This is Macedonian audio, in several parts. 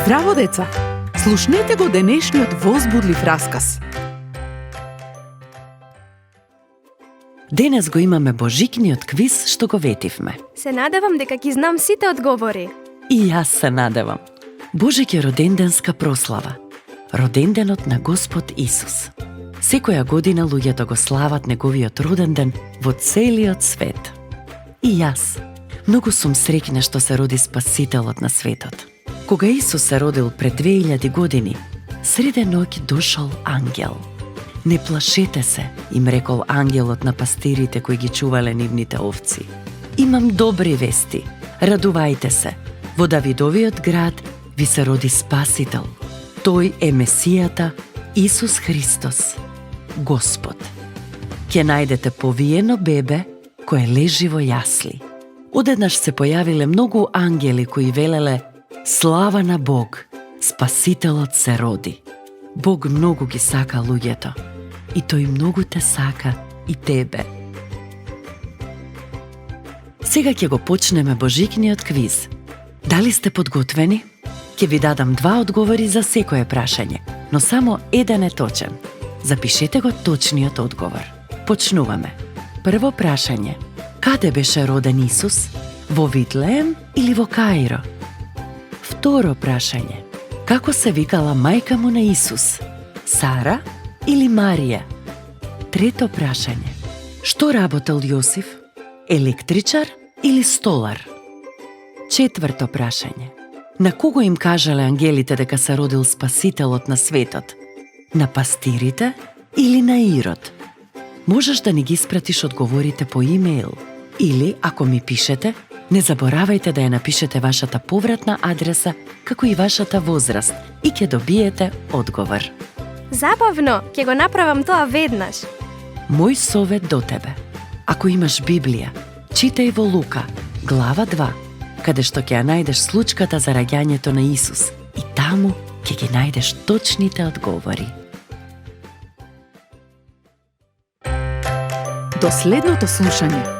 Здраво, деца! Слушнете го денешниот возбудлив расказ. Денес го имаме божикниот квиз што го ветивме. Се надевам дека ги знам сите одговори. И јас се надевам. Божик е роденденска прослава. Роденденот на Господ Исус. Секоја година луѓето го слават неговиот роден ден во целиот свет. И јас. Многу сум среќна што се роди Спасителот на светот. Кога Исус се родил пред 2000 години, среде ноќ дошол ангел. Не плашете се, им рекол ангелот на пастирите кои ги чувале нивните овци. Имам добри вести. Радувајте се. Во Давидовиот град ви се роди Спасител. Тој е Месијата, Исус Христос, Господ. Ќе најдете повиено бебе кое лежи во јасли. Одеднаш се појавиле многу ангели кои велеле: слава на Бог, Спасителот се роди. Бог многу ги сака луѓето. И тој многу те сака и тебе. Сега ќе го почнеме божикниот квиз. Дали сте подготвени? Ќе ви дадам 2 одговори за секое прашање, но само еден е точен. Запишете го точниот одговор. Почнуваме. Прво прашање. Каде беше роден Исус? Во Витлеем или во Каиро? Второ прашање. Како се викала мајка му на Исус? Сара или Марија? Трето прашање. Што работел Јосиф? Електричар или столар? Четврто прашање. На кого им кажале ангелите дека се родил Спасителот на светот? На пастирите или на Ирод? Можеш да ни ги испратиш одговорите по имејл. Или, ако ми пишете, не заборавајте да ја напишете вашата повратна адреса, како и вашата возраст, и ќе добиете одговор. Забавно, ќе го направам тоа веднаш. Мој совет до тебе. Ако имаш Библија, читај во Лука, глава 2, каде што ќе ја најдеш случката за раѓањето на Исус, и таму ќе ги најдеш точните одговори. До следното слушање.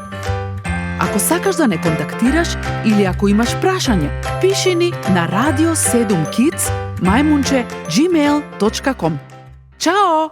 Ако сакаш да не контактираш или ако имаш прашање, пиши ни на radio7kids@gmail.com. Чао!